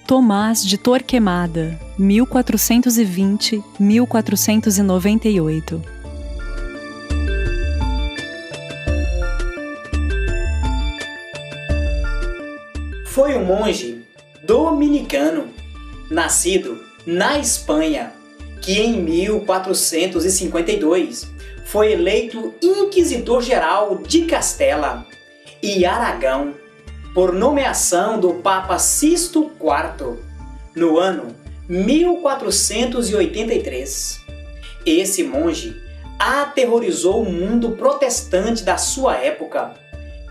Tomás de Torquemada, 1420-1498. Foi um monge dominicano, nascido na Espanha, que em 1452 foi eleito inquisidor-geral de Castela e Aragão por nomeação do Papa Sisto IV, no ano 1483. Esse monge aterrorizou o mundo protestante da sua época,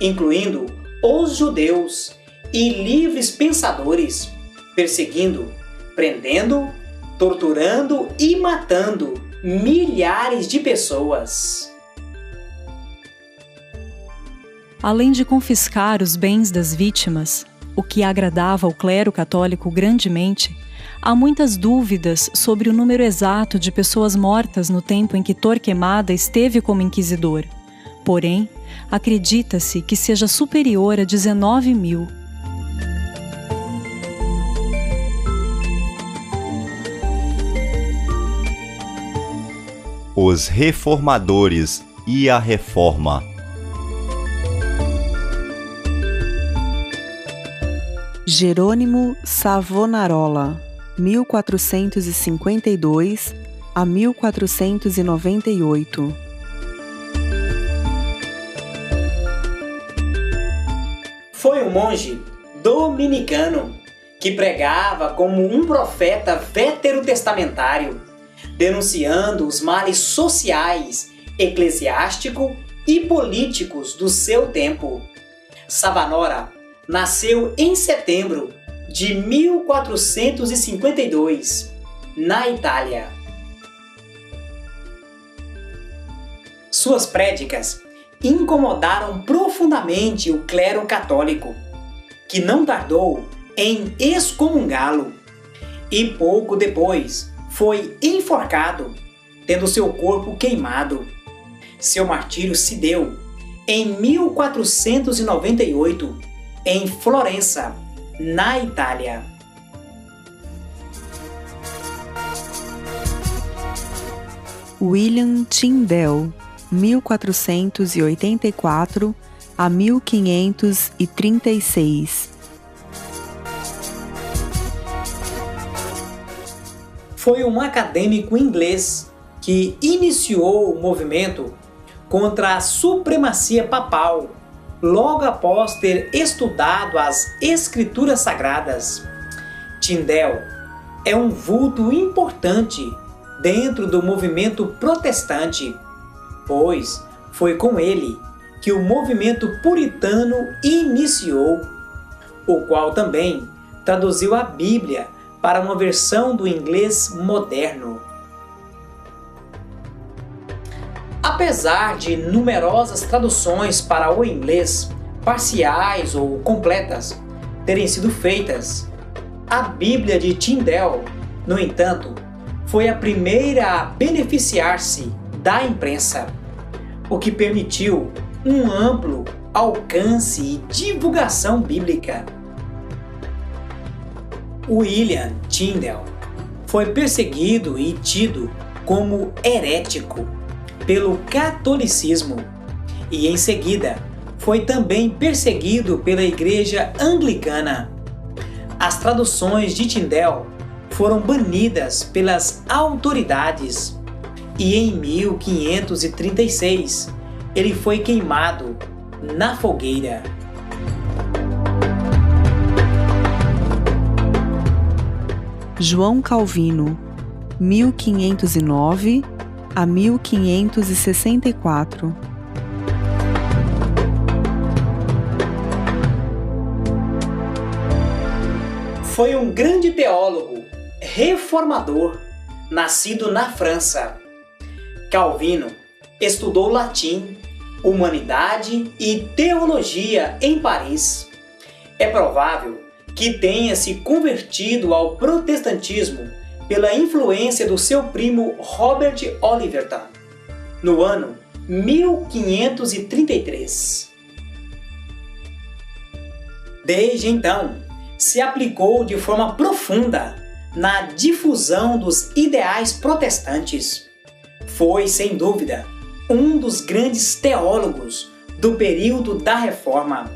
incluindo os judeus e livres pensadores, perseguindo, prendendo, torturando e matando milhares de pessoas. Além de confiscar os bens das vítimas, o que agradava ao clero católico grandemente, há muitas dúvidas sobre o número exato de pessoas mortas no tempo em que Torquemada esteve como inquisidor. Porém, acredita-se que seja superior a 19.000. Os reformadores e a reforma. Jerônimo Savonarola, 1452 a 1498. Foi um monge dominicano que pregava como um profeta veterotestamentário, denunciando os males sociais, eclesiásticos e políticos do seu tempo. Savonarola nasceu em setembro de 1452, na Itália. Suas prédicas incomodaram profundamente o clero católico, que não tardou em excomungá-lo, e pouco depois foi enforcado, tendo seu corpo queimado. Seu martírio se deu em 1498, em Florença, na Itália. William Tyndale, 1484 a 1536. Foi um acadêmico inglês que iniciou o movimento contra a supremacia papal, logo após ter estudado as Escrituras Sagradas. Tyndale é um vulto importante dentro do movimento protestante, pois foi com ele que o movimento puritano iniciou, o qual também traduziu a Bíblia para uma versão do inglês moderno. Apesar de numerosas traduções para o inglês, parciais ou completas, terem sido feitas, a Bíblia de Tyndale, no entanto, foi a primeira a beneficiar-se da imprensa, o que permitiu um amplo alcance e divulgação bíblica. William Tyndale foi perseguido e tido como herético pelo catolicismo e, em seguida, foi também perseguido pela Igreja Anglicana. As traduções de Tyndale foram banidas pelas autoridades e, em 1536, ele foi queimado na fogueira. João Calvino, 1509 a 1564. Foi um grande teólogo, reformador, nascido na França. Calvino estudou latim, humanidade e teologia em Paris. É provável que tenha se convertido ao protestantismo pela influência do seu primo Robert Oliverton, no ano 1533. Desde então, se aplicou de forma profunda na difusão dos ideais protestantes. Foi, sem dúvida, um dos grandes teólogos do período da Reforma,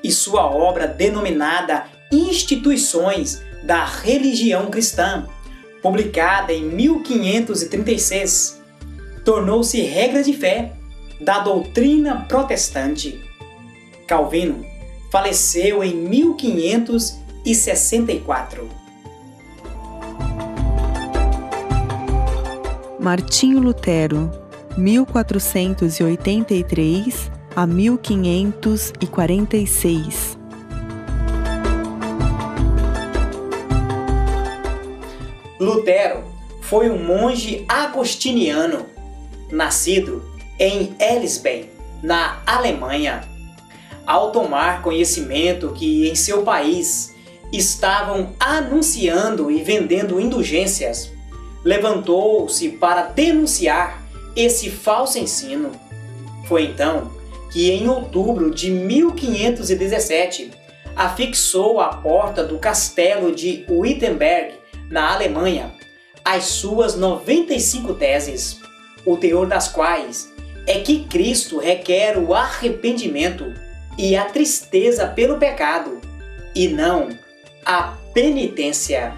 e sua obra denominada Instituições da Religião Cristã, publicada em 1536, tornou-se regra de fé da doutrina protestante. Calvino faleceu em 1564. Martinho Lutero, 1483 a 1546. Lutero foi um monge agostiniano, nascido em Elsbeth, na Alemanha. Ao tomar conhecimento que em seu país estavam anunciando e vendendo indulgências, levantou-se para denunciar esse falso ensino. Foi então que, em outubro de 1517, afixou à porta do castelo de Wittenberg, na Alemanha, as suas 95 teses, o teor das quais é que Cristo requer o arrependimento e a tristeza pelo pecado, e não a penitência.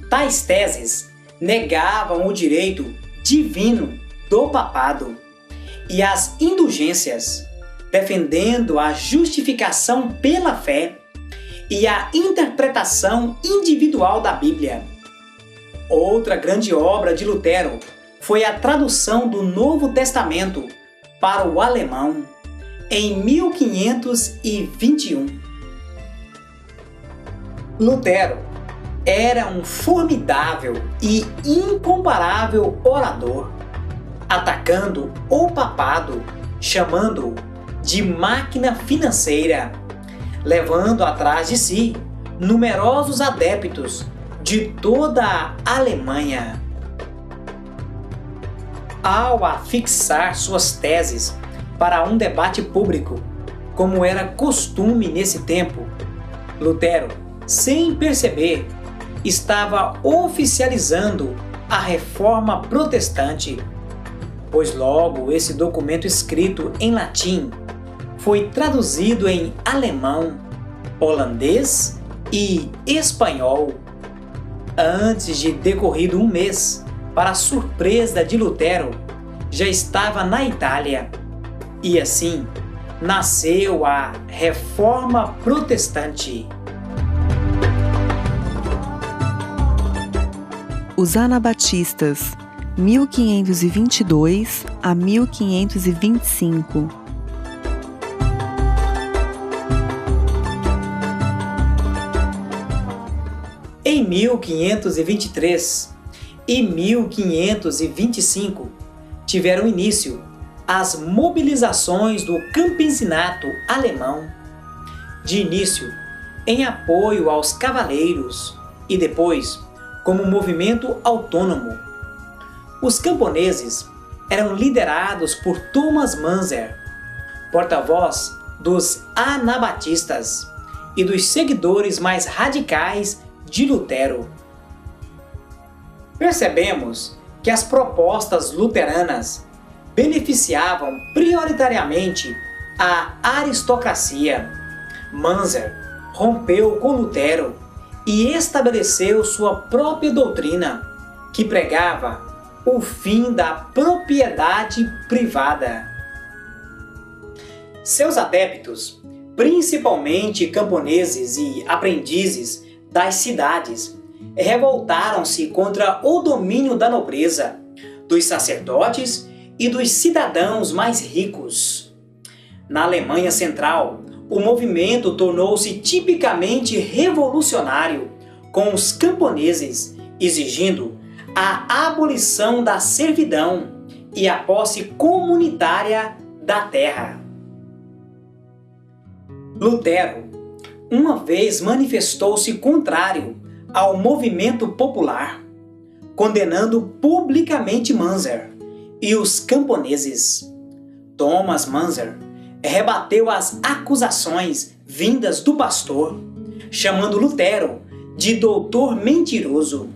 Tais teses negavam o direito divino do papado e as indulgências, defendendo a justificação pela fé e a interpretação individual da Bíblia. Outra grande obra de Lutero foi a tradução do Novo Testamento para o alemão em 1521. Lutero era um formidável e incomparável orador, atacando o papado, chamando-o de máquina financeira, levando atrás de si numerosos adeptos de toda a Alemanha. Ao afixar suas teses para um debate público, como era costume nesse tempo, Lutero, sem perceber, estava oficializando a Reforma Protestante, pois logo esse documento escrito em latim foi traduzido em alemão, holandês e espanhol. Antes de decorrido um mês, para a surpresa de Lutero, já estava na Itália. E assim nasceu a Reforma Protestante. Os Anabatistas, 1522 a 1525. Em 1523 e 1525 tiveram início as mobilizações do campesinato alemão, de início em apoio aos cavaleiros e depois como movimento autônomo. Os camponeses eram liderados por Thomas Manzer, porta-voz dos anabatistas e dos seguidores mais radicais de Lutero. Percebemos que as propostas luteranas beneficiavam prioritariamente a aristocracia. Manzer rompeu com Lutero e estabeleceu sua própria doutrina, que pregava o fim da propriedade privada. Seus adeptos, principalmente camponeses e aprendizes das cidades, revoltaram-se contra o domínio da nobreza, dos sacerdotes e dos cidadãos mais ricos. Na Alemanha Central, o movimento tornou-se tipicamente revolucionário, com os camponeses exigindo a abolição da servidão e a posse comunitária da terra. Lutero, uma vez, manifestou-se contrário ao movimento popular, condenando publicamente Manzer e os camponeses. Thomas Manzer rebateu as acusações vindas do pastor, chamando Lutero de doutor mentiroso.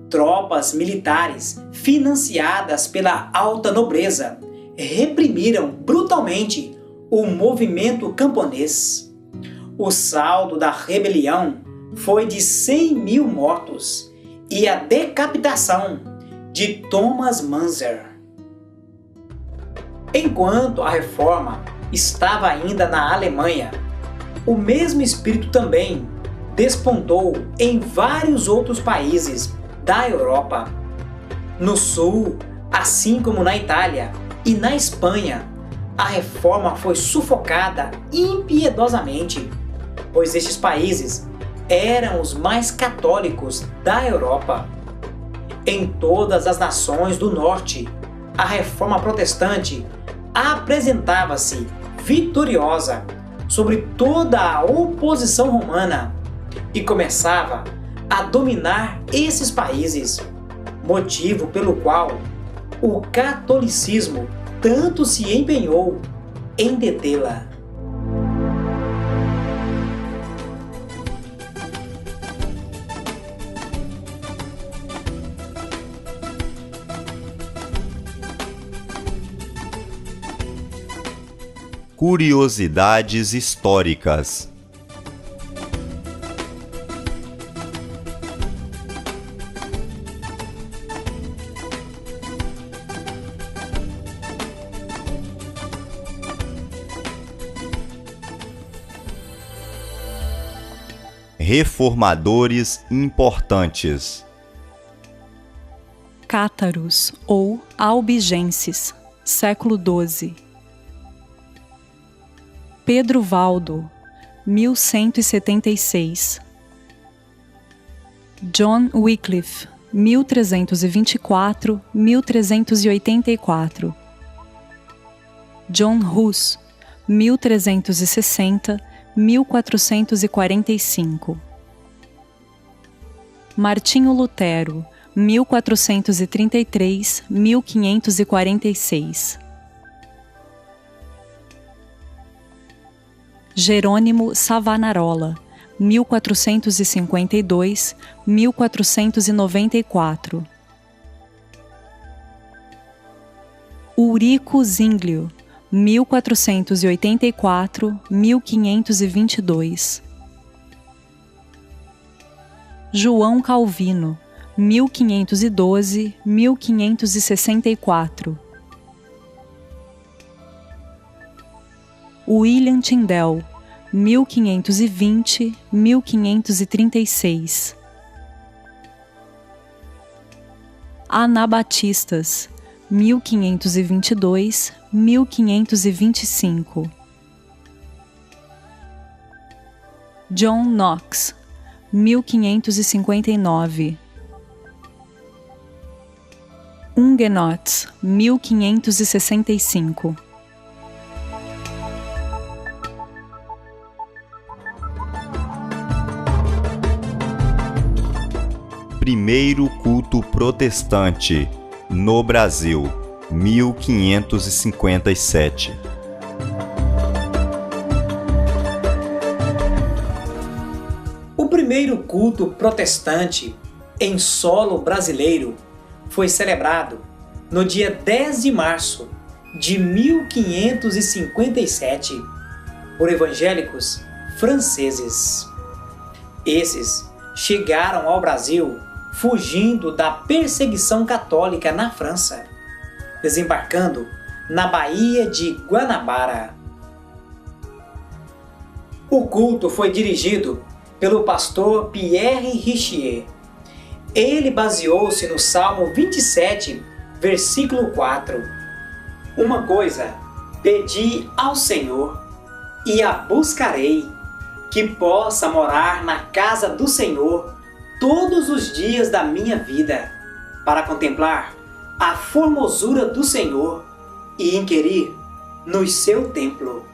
Tropas militares financiadas pela alta nobreza reprimiram brutalmente o movimento camponês. O saldo da rebelião foi de 100.000 mortos e a decapitação de Thomas Manzer. Enquanto a reforma estava ainda na Alemanha, o mesmo espírito também despontou em vários outros países da Europa. No sul, assim como na Itália e na Espanha, a reforma foi sufocada impiedosamente, pois estes países eram os mais católicos da Europa. Em todas as nações do norte, a reforma protestante apresentava-se vitoriosa sobre toda a oposição romana e começava a dominar esses países, motivo pelo qual o catolicismo tanto se empenhou em detê-la. Curiosidades históricas. Reformadores importantes. Cátaros ou albigenses, século XII. Pedro Valdo, 1176. John Wycliffe, 1324-1384. John Hus, 1360-1445. Martinho Lutero, 1433-1546. Jerônimo Savonarola, 1452-1494. Ulrico Zwinglio, 1484-1522. João Calvino, 1512-1564. William Tyndale, 1520-1536. Anabatistas, 1522-1525. John Knox, 1559. Huguenots, 1565. Primeiro culto protestante no Brasil, 1557. O primeiro culto protestante em solo brasileiro foi celebrado no dia 10 de março de 1557 por evangélicos franceses. Esses chegaram ao Brasil fugindo da perseguição católica na França, desembarcando na Baía de Guanabara. O culto foi dirigido pelo pastor Pierre Richier. Ele baseou-se no Salmo 27, versículo 4. Uma coisa pedi ao Senhor e a buscarei, que possa morar na casa do Senhor todos os dias da minha vida, para contemplar a formosura do Senhor e inquirir no seu templo.